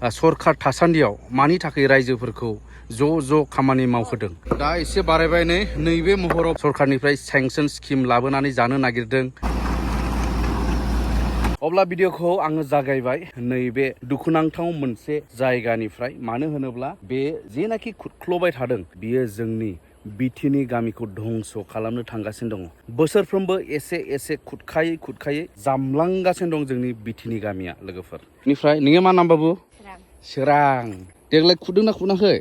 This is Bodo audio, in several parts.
सरखार थासान्दियाव मानि थाखाय रायजोफोरखौ ज' खामानि मावहोदों दा एसे बारायबाय नैबे महराव सरखारनिफ्राय सेंसन स्किम लाबोनानै जानो नागिरदों अब्ला भिडिअखौ आङो जागायबाय नैबे दुखुनांथाव मोनसे जायगानिफ्राय मानो होनोब्ला बे जेनाखि खुरख्ल'बाय थादों बियो जोंनि बिटिनि गामिखौ धंस खालामनो थांगासिनो दङ बोसोरफ्रोमबो एसे खुदखायै जामलांगासिनो दं जोंनि बिटिनि गामिया लोगोफोर बेनिफ्राय नोङो मा नाम बाबु चिरां देग्लाय खुदोंना खुनाखै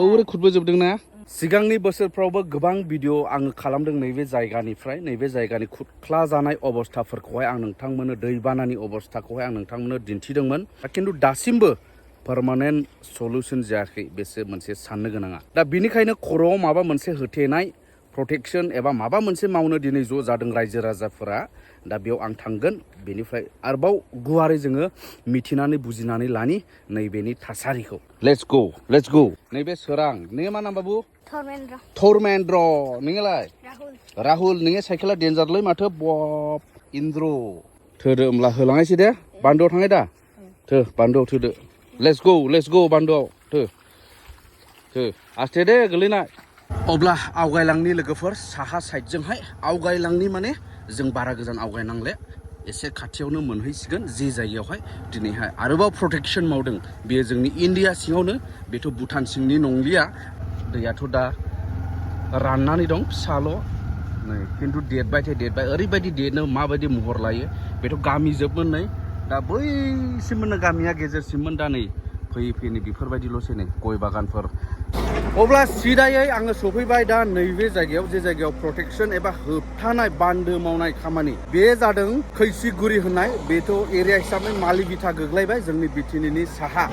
ओरै खुदबोजोबदों ना सिगांनि बोसोरफ्रावबो गोबां भिडिअ आङो खालामदों नैबे जायगानिफ्राय नैबे जायगानि खुरख्ला जानाय अबस्थाफोरखौहाय आं नोंथांमोननो दैबानानि अबस्थाखौहाय आं नोंथांमोननो दिन्थिदोंमोन खिन्थु दासिमबो पार्मानेन्ट सल्युशन जायाखै बेसो मोनसे साननो गोनाङा दा बिनिखायनो खर'आव माबा मोनसे होथेनाय प्रटेक्शन एबा माबा मोनसे मावनो दिनै ज' जादों रायजो राजाफोरा दा बेयाव आं थांगोन बेनिफ्राय आरोबाव गुवारै जोङो मिथिनानै बुजिनानै लानि नैबेनि थासारिखौ लेट्स गो नैबे सोरां नोङो मा नाम बाबु धर्मेन्द्र नोङोलाय राहुल नोङो साइकेला डेन्जारलै माथो बब इन्द्र थोदो होमब्ला होलांनायसै दे बान्दोआव थाङै दा थो बान्दोआव थोदो लेट्स गो बान्दोआव थो आस्थे दे गोलैनाय अब्ला आवगायलांनि लोगोफोर साहा साइडजोंहाय आवगायलांनि माने जों बारा गोजान आवगायनांले एसे खाथियावनो मोनहैसिगोन जे जायगायावहाय दिनैहाय आरोबाव प्रटेक्शन मावदों बेयो जोंनि इण्डिया सिङावनो बेथ' भुटान सिंनि नंलिया दैयाथ' दा राननानै दं फिसाल' नै खिन्थु देरबाय ओरैबायदि देरनो माबायदि महर लायो बेथ' गामि जोबमोन नै दा बैसिममोन गामिया गेजेरसिममोन दा नै फैयै बेफोरबायदिल'सै नै गय बागानफोर अब्ला सिदायै आङो सफैबाय दा नैबे जायगायाव जे जायगायाव प्रटेक्शन एबा होबथानाय बान्दो मावनाय खामानि बे जादों खैसिगुरि होननाय बेथ' एरिया हिसाबै मालि बिथा गोग्लैबाय जोंनि बिटिनिनि साहा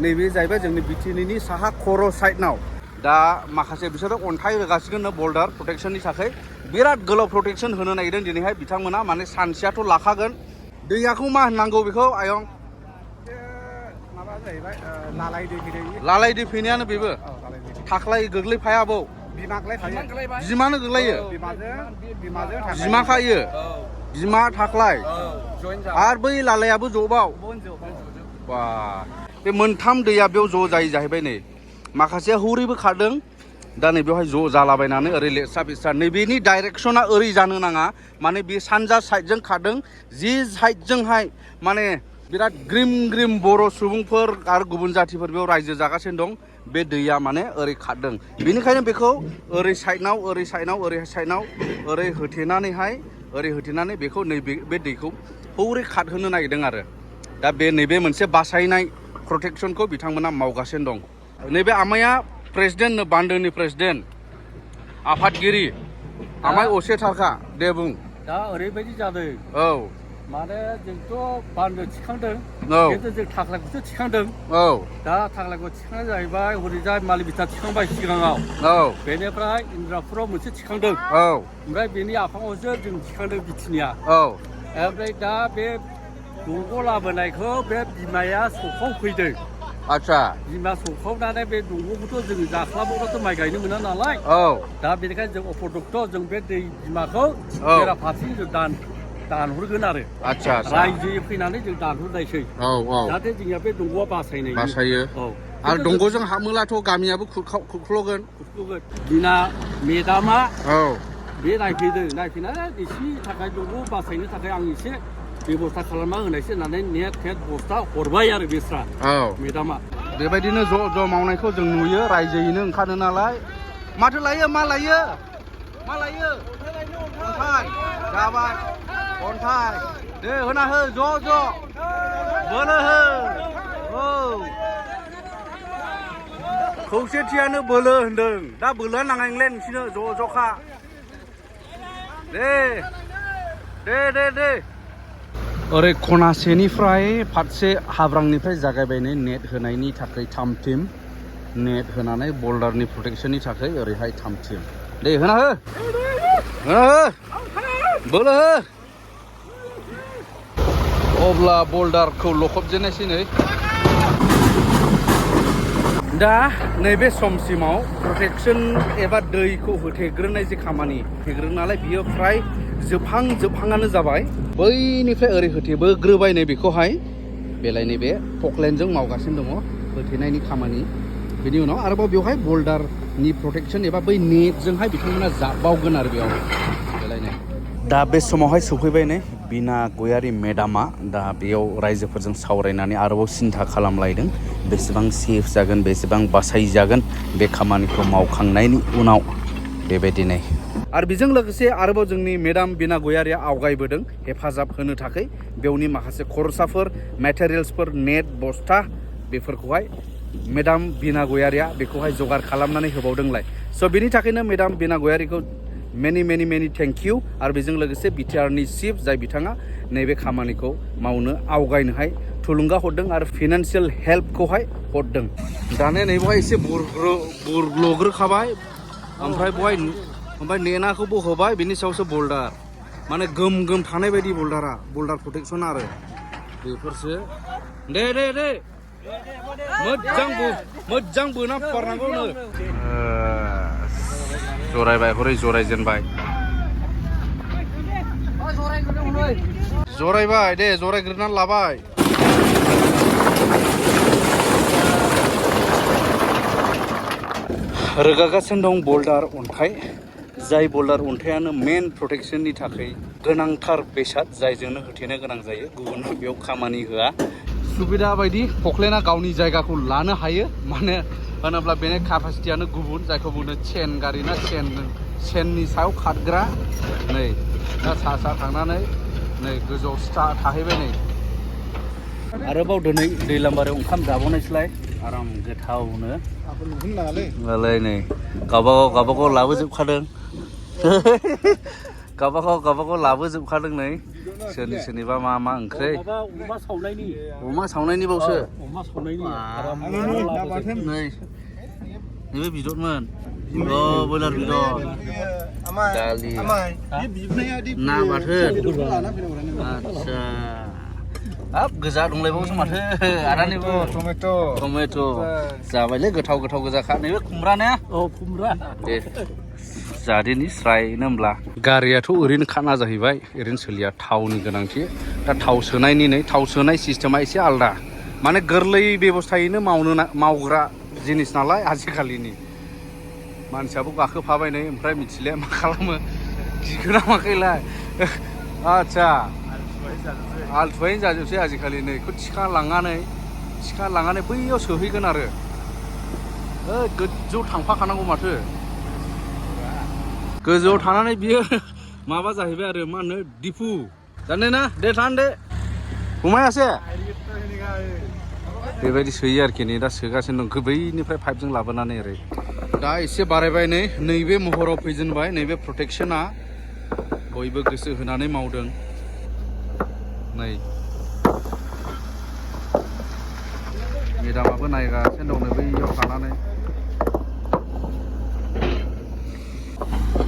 नैबे जाहैबाय जोंनि बिटिनिनि साहा खर' साइडनाव दा माखासे बिसोरो अन्थाइ रोगासिगोन बल्डार प्रटेक्शननि थाखाय बिराद गोलाव प्रटेक्शन होनो नागिरदों दिनैहाय बिथांमोना माने सानसेयाथ' लाखागोन दैयाखौ मा होननांगौ बेखौ आयं लालाय दै फैनायानो बेबो थाख्लाय गोग्लैफायाबो बिमानो गोग्लैयो बिमा खायो बिमा थाख्लाय आरो बै लालायाबो जबाव बा बे मोनथाम दैया बेयाव ज' जायो जाहैबाय नै माखासेया हौरैबो खारदों दा नै बेवहाय ज' जालाबायनानै ओरै लेथ्रा फिस्रा नैबेनि डाइरेक्सना ओरै जानो नाङा माने बे सानजा साइडजों खारदों जि साइडजोंहाय माने बिराद ग्रिम बर' सुबुंफोर आरो गुबुन जातिफोर बेयाव रायजो जागासिनो दं बे दैया माने ओरै खारदों बेनिखायनो बेखौ ओरै साइडनाव ओरै होथेनानै बेखौ नैबे बे दैखौ हौरै खारहोनो नागिरदों आरो दा बे नैबे मोनसे बासायनाय प्रटेक्शनखौ बिथांमोना मावगासिनो दं नैबे आमाया प्रेसिडेन्ट बान्दोनि प्रेसिडेन्ट आफादगिरि आमाय असेथारखा दे बुं दा ओरैबायदि जादों औ माने जोंथ' बान्दो थिखांदों औ खिन्थु जों थाख्लायखौसो थिखांदों औ दा थाख्लायखौ थिखांनाय जाहैबाय हरैजाय मालि बिथा थिखांबाय सिगाङाव औ बेनिफ्राय इन्द्रापुराव मोनसे थिखांदों औ ओमफ्राय बेनि आफाङावसो जों थिखांदों बिटिनिया औ ओमफ्राय दा बे दंग' लाबोनायखौ बे बिमाया सौखावफैदों आच्छा बिमा सौखावनानै बे दंग'खौथ' जों जास्लाबावथ' माइ गायनो मोना नालाय औ दा बेनिखायनो जों अपदक्थ' जों बे दै बिमाखौ बेराफारसेजों जों दानहरगोन आरो आच्छा रायजोयै फैनानै जों दानहरनायसै जाहाथे जोंनिया बे दंग'आ बासायो आरो दंग'जों हाबोलाथ' गामियाबो खुरख्ल'गोन दिना मेदामा औ बे नायफैनानै एसे थाखाय दंग' बासायनो थाखाय आं एसे बेबस्था खालामना होनायसो होननानै नेट बस्था हरबाय आरो बेस्रा मेदामा बेबायदिनो ज' मावनायखौ जों नुयो रायजोयैनो ओंखारो नालाय माथो लायो मा लायो अन्थाइ जाबाय अन्थाइ दे होना हो ज' बोलो हो खौसेथियानो बोलो होनदों दा बोलोआ नाङा नोंलाय नोंसिनो ज'खा दे ओरै खनासेनिफ्राय फारसे हाब्रांनिफ्राय जागायबायनाय नेट होनायनि थाखाय 3 टिम नेट होनानै बल्डारनि प्रटेक्शननि थाखाय ओरैहाय 3 टिम दे होना हो बोलो हो अब्ला बल्डारखौ लखबजेननायसै नै दा नैबे समसिमाव प्रटेक्शन एबा दैखौ होथेग्रोनाय जे खामानि नालाय बियो फ्राय जोबहाङानो जाबाय बैनिफ्राय ओरै होथेबोग्रोबाय नै बेखौहाय बेलाय नैबे पकलेनजों मावगासिनो दङ होथेनायनि खामानि बेनि उनाव आरोबाव बेवहाय बल्डारनि प्रटेक्शन एबा बै नेटजोंहाय बिथांमोना जाबावगोन आरो बेयाव बेलायनो दा बे समावहाय सफैबाय नै बिना गयारि मेडामा दा बेयाव रायजोफोरजों सावरायनानै आरोबाव सिन्था खालामलायदों बेसेबां सेफ जागोन बेसेबां बासायजागोन बे खामानिखौ मावखांनायनि उनाव बेबायदिनो आरो बेजों लोगोसे आरोबाव जोंनि मेडाम बिना गयारिया आवगायबोदों हेफाजाब होनो थाखाय बेवनि माखासे खरसाफोर मेटेरियेल्सफोर नेट बस्था बेफोरखौहाय मेडाम बिना गयारिया बेखौहाय जगार खालामनानै होबावदोंलाय स' बेनि थाखायनो मेडाम बिना गयारिखौ मेनि थेंक इउ आरो बेजों लोगोसे बिटिआरनि चिफ जाय बिथाङा नैबे खामानिखौ मावनो आवगायनोहाय थुलुंगा हरदों आरो फाइनान्सियेल हेल्पखौहाय हरदों दाने नैबेहाय एसे बुरग्ल'ग्रोखाबाय ओमफ्राय नेनाखौबो होबाय बिनि सायावसो बल्डार माने गोम थानाय बायदि बल्डार प्रटेक्सन आरो बेफोरसो दे मोजां बोना फुवारनांगौनो जरायबाय हरै जरायजेनबाय जरायबाय दे जरायग्रोनानै लाबाय रोगागासिनो दं बल्डार अन्थाइ जाय बल्डार अन्थाइयानो मेन प्रटेक्शननि थाखाय गोनांथार बेसाद जायजोंनो होथेनो गोनां जायो गुबुन बेयाव खामानि होआ सुबिदा बायदि पकलेना गावनि जायगाखौ लानो हायो मानो होनोब्ला बेनि केपासिटियानो गुबुन जायखौ बुङो चेन गारि ना चेननि सायाव खारग्रा नै दा सा थांनानै नै गोजौआव थाहैबाय नै आरोबाव दिनै दैलामबारियाव ओंखाम जाबावनायसैलाय आराम गोथावनो नालाय नै गावबागाव लाबोजोबखादों गावबागाव लाबोजोबखादों नै सोरनिबा मा ओंख्रि अमा सावनायनिबावसो नै नैबे बिदरमोन बयलार बिदर दालि ना बाथोन आदसा हाब गोजा दंलायबावसो माथो आदानिबो टमेट' जाबायलै गोथाव गोजाखा नैबे खुमब्रा ने खुमब्रा दे जादेनि स्रायनो होमब्ला गारियाथ' ओरैनो खाना जाहैबाय ओरैनो सोलिया थावनि गोनांथि दा थाव सोनाय सिस्टेमा एसे आलदा माने गोरलै बेबस्थायैनो मावग्रा जिनिस नालाय आजिखालिनि मानसियाबो गाखोफाबाय नै ओमफ्राय मिथिले मा खालामो गिगोना माखैलाय आदसा आलथुयैनो जाजोबसै आजिखालि नै बेखौ थिखा लांनानै बैयाव सोहैगोन आरो गोजौआव थांफाखानांगौ माथो गोजौआव थानानै बियो माबा जाहैबाय आरो मा होनो दिफु जाने ना दे थान दे घुमायासे बेबायदि सोयो आरोखि नै दा सोगासिनो दं बैनिफ्राय पाइपजों लाबोनानै ओरै दा एसे बारायबाय नैबे महराव फैजेनबाय नैबे प्रटेक्शना बयबो गोसो होनानै मावदों नै मेडामाबो नायगासिनो दं बैयाव थानानै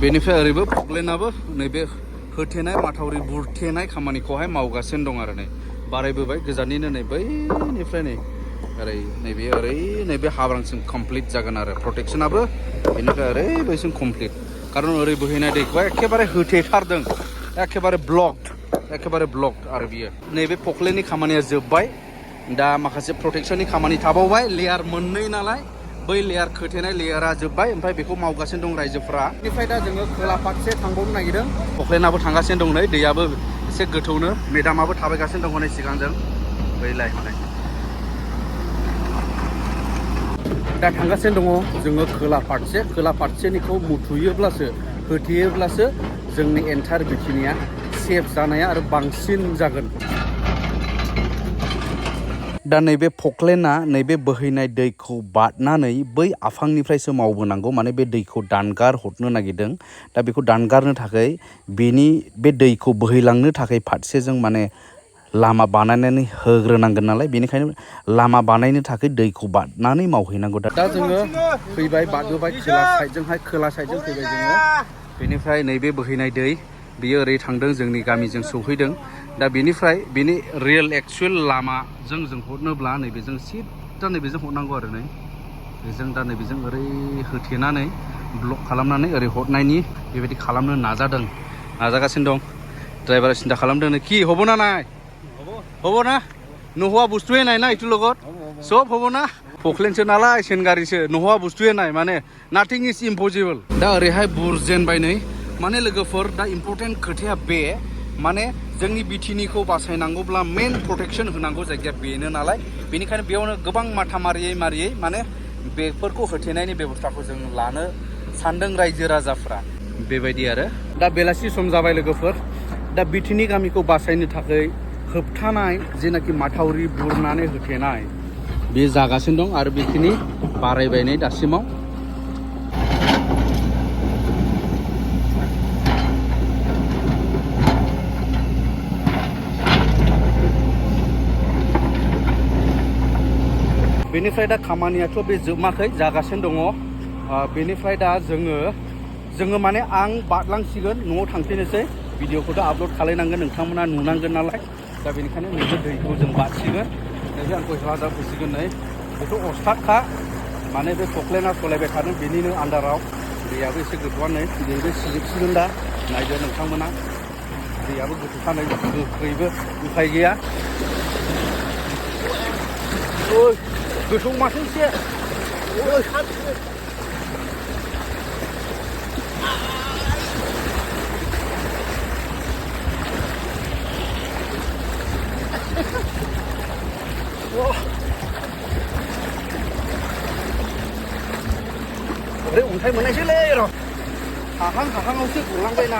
बेनिफ्राय ओरैबो पकलेनाबो नैबे होथेनाय माथावरि बुरथेनाय खामानिखौहाय मावगासिनो दं आरो नै बारायबोबाय गोजाननिनो नै बैनिफ्राय ओरै नैबे हाब्रांसिम कमप्लिट जागोन आरो प्रटेक्शनाबो बेनिफ्राय ओरै बैसिम कमप्लिट खारन ओरै बोहैनाय दैखौ एखेबारे होथेथारदों एखेबारे ब्लकड आरो बियो नैबे पकलेननि खामानिया जोब्बाय दा माखासे प्रटेक्शननि खामानि थाबावबाय लेयार मोननै नालाय बै लेयार खोथेनाय लेयारा जोब्बाय ओमफ्राय बेखौ मावगासिनो दं रायजोफ्रा बेनिफ्राय दा जोङो खोला फारसे थांबावनो नागिरदों पकलेनाबो थांगासिनो दं नै दैयाबो एसे गोथौनो मेडामाबो थाबायगासिनो दं नै सिगांजों बैलाय माने दा थांगासिनो दङ जोङो खोला फारसेनिखौ मुथुयोब्लासो होथेयोब्लासो जोंनि एन्टार बिथिनिया सेफ जानाया आरो बांसिन जागोन दा नैबे पकलेना नैबे बोहैनाय दैखौ बारनानै बै आफांनिफ्रायसो मावबोनांगौ माने बे दैखौ दानगार हरनो नागिरदों दा बेखौ दानगारनो थाखाय बे दैखौ बोहैलांनो थाखाय फारसेजों माने लामा बानायनानै होग्रोनांगोन नालाय बेनिखायनो लामा बानायनो थाखाय दैखौ बारनानै मावहैनांगौ दा जोङो फैबाय बारबोबाय खोला साइडजों फैबाय जोङो बेनिफ्राय नैबे बोहैनाय दै बियो ओरै थांदों जोंनि गामिजों सौहैदों दा बेनिफ्राय बेनि रियेल एक्सुवेल लामाजों जों हरनोब्ला नैबेजों सिदा नैबेजों हरनांगौ आरो बेजों दा नैबेजों ओरै होथेनानै ब्लक खालामनानै ओरै हरनायनि बेबायदि खालामनो नाजागासिनो दं ड्राइभारा सिन्था खालामदों कि हबो ना नाय हबो ना নহোৱা বস্তুৱে নাই না এইটোৰ লগত চব হ'ব না পকলেনसो नालाय सेनगारिसो নহোৱা বস্তুৱে নাই মানে नाथिं इज इम्पसिबल दा ओरैहाय बुरजेनबाय नै माने लोगोफोर दा इम्पर्टेन्ट खोथाया बे माने जोंनि बिटिनिखौ बासायनांगौब्ला मेन प्रटेक्शन होनांगौ जायगाया बेनो नालाय बेनिखायनो बेयावनो गोबां माथा मारियै माने बेफोरखौ होथेनायनि बेबस्थाखौ जों लानो सानदों रायजो राजाफ्रा बेबायदि आरो दा बेलासि सम जाबाय लोगोफोर दा बिटिनि गामिखौ बासायनो थाखाय होबथानाय जेनाखि माथावरि बुरनानै होथेनाय बे जागासिनो दं आरो बेखिनि बारायबाय नै दासिमाव बेनिफ्राय दा खामानियाथ' बे जोबाखै जागासिनो दङ बेनिफ्राय दा जोङो माने आं बारलांसिगोन न'आव थांफिननोसै भिडिअखौ दा आपल'ड खालायनांगोन नोंथांमोना नुनांगोन नालाय दा बेनिखायनो नैबे दैखौ जों बारसिगोन नैबे आंखौ हेफाजाब होसिगोन नै बेथ' अस्थादखा माने बे पकलेना सलायबाय थादों बेनिनो आन्दाराव दैयाबो एसे गोथौआ नै बेबो सिजोबसिगोन दा नायदो नोंथांमोना दैयाबो गोथौखा नै गोख्रैबो उफाय गैया गोथौ माथो एसे ओरै अन्थाइ मोननायसैलै र' हाहांआवसो गलांबायना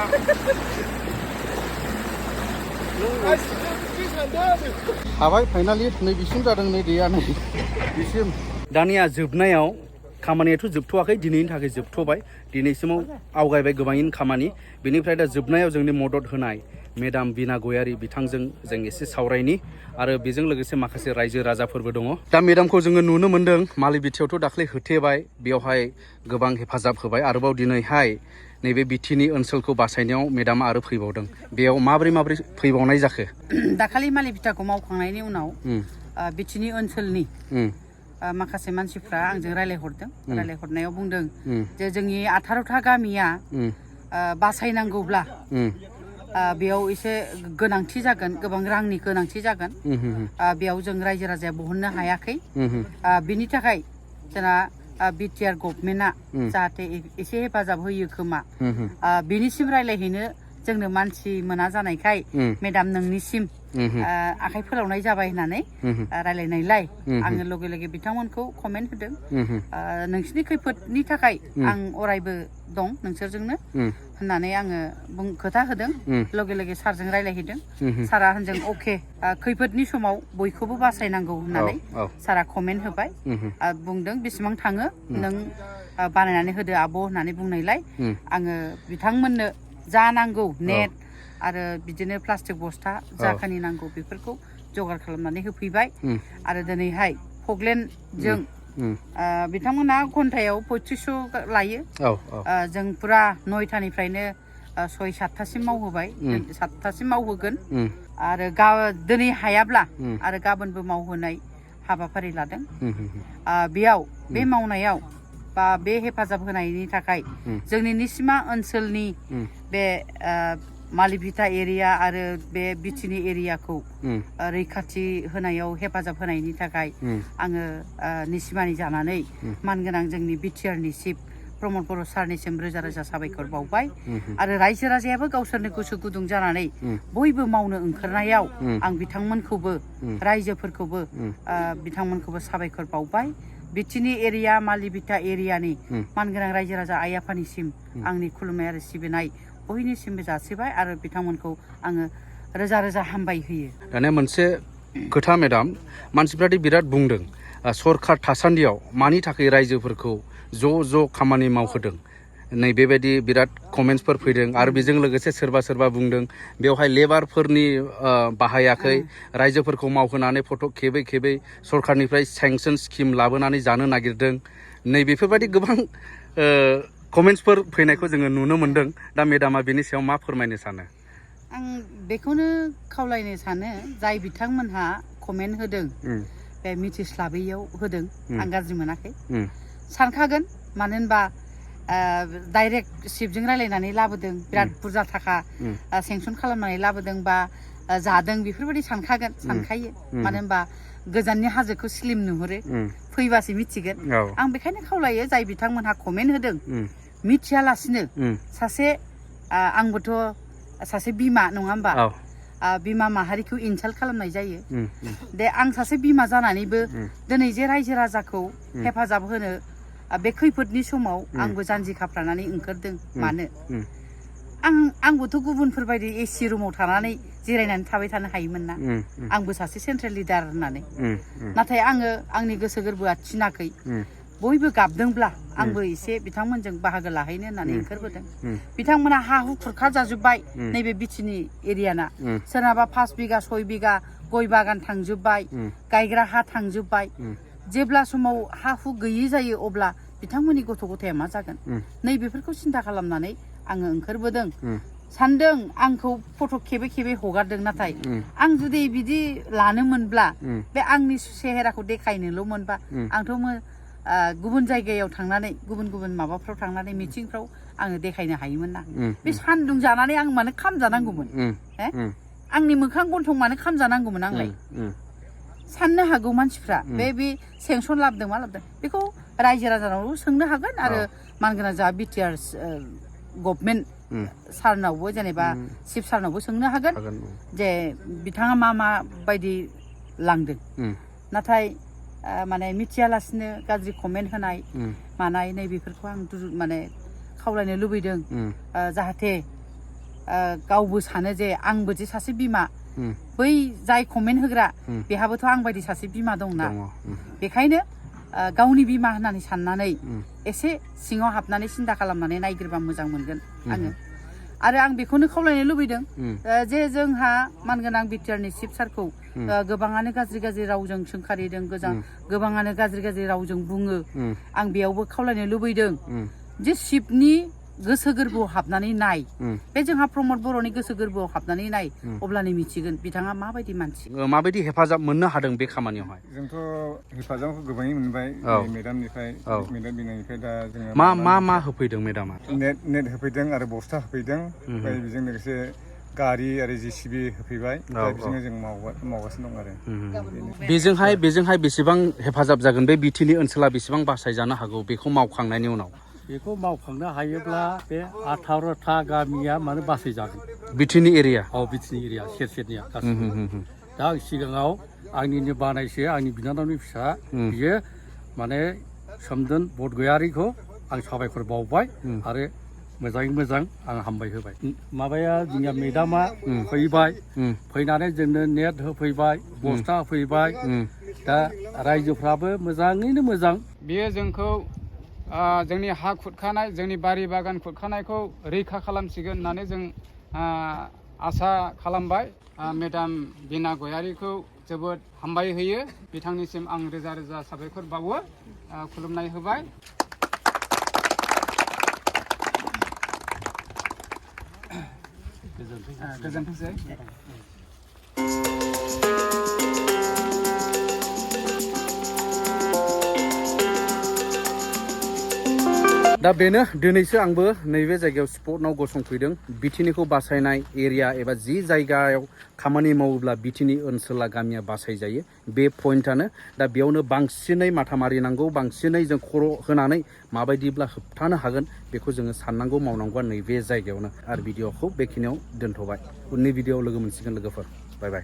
हाबाय फाइनालि नै बिसिम जादों नै दैया नै बिसिम दानिया जोबनायाव खामानियाथ' जोबथ'वाखै दिनैनि थाखाय जोबथ'बाय दिनैसिमाव आवगायबाय गोबाङैनो खामानि बेनिफ्राय दा जोबनायाव जोंनि मदद होनाय मेडाम बिना गयारि बिथांजों जों एसे सावरायनि आरो बेजों लोगोसे माखासे रायजो राजाफोरबो दङ दा मेडामखौ जोङो नुनो मोन्दों मालिबिटियावथ' दाख्लै होथेबाय बेवहाय गोबां हेफाजाब होबाय आरोबाव दिनैहाय नैबे बिटिनि ओनसोलखौ बासायनायाव मेडामा आरो फैबावदों बेयाव माबोरै फैबावनाय जाखो दाखालि मालिबिटाखौ मावखांनायनि उनाव बिटिनि ओनसोलनि माखासे मानसिफ्रा आंजों रायलायहरनायाव बुंदों जे जोंनि 18था गामिया बासायनांगौब्ला बेयाव एसे गोनांथि जागोन गोबां रांनि गोनांथि जागोन बेयाव जों रायजो राजाया बहननो हायाखै बिनि थाखाय जोंना बिटिआर गभर्नमेन्टआ जाहाथे एसे हेफाजाब होयो खोमा बिनिसिम रायलायहैनो जोंनो मानसि मोना जानायखाय मेडाम नोंनिसिम आखाइ फोलावनाय जाबाय होननानै रायलायनायलाय आङो लगे लगे बिथांमोनखौ कमेन्ट होदों नोंसिनि खैफोदनि थाखाय आं अरायबो दं नोंसोरजोंनो होननानै आङो खोथा होदों लगे लगे सारजों रायलायहैदों सारा होनदों अके खैफोदनि समाव बयखौबो बासायनांगौ होननानै सारा कमेन्ट होबाय बुंदों बेसेबां थाङो नों बानायनानै होदो आब' होननानै बुंनायलाय आङो बिथांमोननो जा नांगौ नेट आरो बिदिनो प्लास्टिक बस्था जाखानि नांगौ बेफोरखौ जगार खालामनानै होफैबाय आरो दिनैहाय पकलेनजों बिथांमोना घन्टायाव 3500 लायो जों पुरा 9टानिफ्रायनो 6-7टासिम मावहोबाय 7टासिम मावहोगोन आरो दिनै हायाब्ला आरो गाबोनबो मावहोनाय हाबाफारि लादों बेयाव बे मावनायाव बा बे हेफाजाब होनायनि थाखाय जोंनि निसिमा ओनसोलनि बे मालिबिटा एरिया आरो बे बिटिनि एरियाखौ रैखाथि होनायाव हेफाजाब होनायनि थाखाय आङो निसिमानि जानानै मानगोनां जोंनि बिटिआरनि चिफ प्रमद बर' सारनिसिम रोजा रोजा साबायखर बावबाय आरो रायजो राजायाबो गावसोरनो गोसो गुदुं जानानै बयबो मावनो ओंखारनायाव आं बिथांमोनखौबो रायजोफोरखौबो बिथांमोनखौबो साबायखर बावबाय बिटिनि एरिया मालिबिटा एरियानि मानगोनां रायजो राजा आइ आफानिसिम आंनि खुलुमनाय आरो सिबिनाय बयनिसिमबो जासिबाय आरो बिथांमोनखौ आङो रोजा रोजा हामबाय होयो दानिया मोनसे खोथा मेडाम मानसिफ्रादि बिराद बुंदों सरखार थासान्दियाव मानि थाखाय रायजोफोरखौ ज' खामानि मावहोदों नै बेबायदि बिराद कमेन्ट्सफोर फैदों आरो बेजों लोगोसे सोरबा बुंदों बेवहाय लेबारफोरनि बाहायाखै रायजोफोरखौ मावहोनानै फट' खेबै सरखारनिफ्राय सेंसन स्किम लाबोनानै जानो नागिरदों नै बेफोरबायदि गोबां कमेन्ट्सफोर फैनायखौ जोङो नुनो मोन्दों दा मेडामा बेनि सायाव मा फोरमायनो सानो आं बेखौनो खावलायनो सानो जाय बिथांमोनहा कमेन्ट होदों बे मिथिस्लाबैयाव होदों आं गाज्रि मोनाखै सानखागोन मानो होनबा डाइरेक्ट चिफजों रायलायनानै लाबोदों बिराद बुरजा थाखा सेंसन खालामनानै लाबोदों बा जादों बेफोरबायदि सानखायो मानो होनबा गोजाननि हाजोखौ स्लिम नुहुरो फैबासो मिथिगोन आं बेखायनो खावलायो जाय बिथांमोनहा कमेन्ट होदों मिथियालासिनो सासे आंबोथ' सासे बिमा नङा होमबा बिमा माहारिखौ इनसाल्ट खालामनाय जायो दे आं सासे बिमा जानानैबो दिनै जे रायजो राजाखौ हेफाजाब होनो बे खैफोदनि समाव आंबो जानजि खाफ्रानानै ओंखारदों मानो आंबोथ' गुबुनफोरबायदि एसि रुमाव थानानै जिरायनानै थाबाय थानो हायोमोन ना आंबो सासे सेन्ट्रेल लिडार होननानै नाथाय आङो आंनि गोसो गोरबोआ थिनाखै बयबो गाबदोंब्ला आंबो एसे बिथांमोनजों बाहागो लाहैनो होननानै ओंखारबोदों बिथांमोना हा हु खुरखा जाजोब्बाय नैबे बिटिनि एरियाना सोरनाबा 5 बिगा 6 बिगा गय बागान थांजोब्बाय गायग्रा हा थांजोब्बाय जेब्ला समाव हा हु गैयि जायो अब्ला बिथांमोननि गथ' गथाया मा जागोन नैबेफोरखौ सिन्था खालामनानै आङो ओंखारबोदों सानदों आंखौ फट' खेबे हगारदों नाथाय आं जुदि बिदि लानो मोनब्ला बे आंनि सेहेराखौ देखायनोल' मोनबा आंथ' गुबुन जायगायाव थांनानै गुबुन माबाफ्राव थांनानै मिटिंफ्राव आङो देखायनो हायोमोन ना बे सान्दुं जानानै आं मानो खामजानांगौमोन आंनि मोखां गन्थं मानो खामजानांगौमोन आंलाय साननो हागौ मानसिफ्रा बे सेंसन लाबोदों मा लाबोदों बेखौ रायजो राजानावबो सोंनो हागोन आरो मानगोनां जा बिटिआर गभर्नमेन्ट सारनावबो जेनेबा चिफ सारनावबो सोंनो हागोन जे बिथाङा मा बायदि लांदों नाथाय माने मिथियालासिनो गाज्रि कमेन्ट होनाय मानाय नैबेफोरखौ आं माने खावलायनो लुबैदों जाहाथे गावबो सानो जे आंबो जे सासे बिमा बै जाय कमेन्ट होग्रा बेहाबोथ' आं बायदि सासे बिमा दंना बेखायनो गावनि बिमा होननानै साननानै एसे सिङाव हाबनानै सिन्था खालामनानै नायगिरबा मोजां मोनगोन आङो आरो आं बेखौनो खावलायनो लुबैदों जे जोंहा मानगोनां बिटिआरनि चिफ सारखौ गोबाङानो गाज्रि रावजों सोंखारिदों गोबाङानो गाज्रि रावजों बुङो आं बेयावबो खावलायनो लुबैदों जे चिफनि गोसो गोरबोआव हाबनानै नाय बे जोंहा प्रमद बर'नि गोसो गोरबोआव हाबनानै नाय अब्लानो मिथिगोन बिथाङा माबायदि मानसि माबायदि हेफाजाब मोननो हादों बे खामानियावहाय जोंथ' हेफाजाबखौ गोबाङै मोनबाय मेडामनिफ्राय मेडाम बिनायनिफ्राय दा जोङो मा होफैदों मेडामा नेट होफैदों आरो बस्था होफैदों ओमफ्राय बेजों लोगोसे गारि आरो JCB होफैबाय दा बेजोंनो जों मावगासिनो दं आरो बेजोंहाय बेसेबां हेफाजाब जागोन बे बिटिनि ओनसोला बेसेबां बासायजानो हागौ बेखौ मावखांनायनि उनाव बेखौ मावखांनो हायोब्ला बे 18था गामिया माने बासायजागोन बिटिनि एरिया बिटिनि एरिया सेरनिया गासैबो दा आं सिगाङाव आंनिनो बानायसे आंनि बिनानावनि फिसा बियो माने सोमदोन बरगयारिखौ आं साबायखर बावबाय आरो मोजाङै मोजां आं हामबाय होबाय माबाया जोंनिया मेडामा फैबाय फैनानै जोंनो नेट होफैबाय बस्था होफैबाय दा रायजोफ्राबो मोजाङैनो मोजां बियो जोंखौ जोंनि हा खुरखानाय जोंनि बारि बागान खुरखानायखौ रैखा खालामसिगोन होननानै जों आसा खालामबाय मेडाम बिना गयारिखौ जोबोद हामबाय होयो बिथांनिसिम आं रोजा रोजा साबायखर बावो खुलुमनाय होबाय गोजोनथोंसै दा बेनो दिनैसो आंबो नैबे जायगायाव स्पटनाव गसंफैदों बिटिनिखौ बासायनाय एरिया एबा जि जायगायाव खामानि मावोब्ला बिटिनि ओनसोला गामिया बासायजायो बे पइन्टआनो दा बेयावनो बांसिनै माथा मारिनांगौ बांसिनै जों खर' होनानै माबायदिब्ला होबथानो हागोन बेखौ जोङो साननांगौ मावनांगौआ नैबे जायगायावनो आरो भिडिअखौ बेखिनियाव दोनथ'बाय उननि भिडिअआव लोगो मोनसिगोन लोगोफोर बाय बाय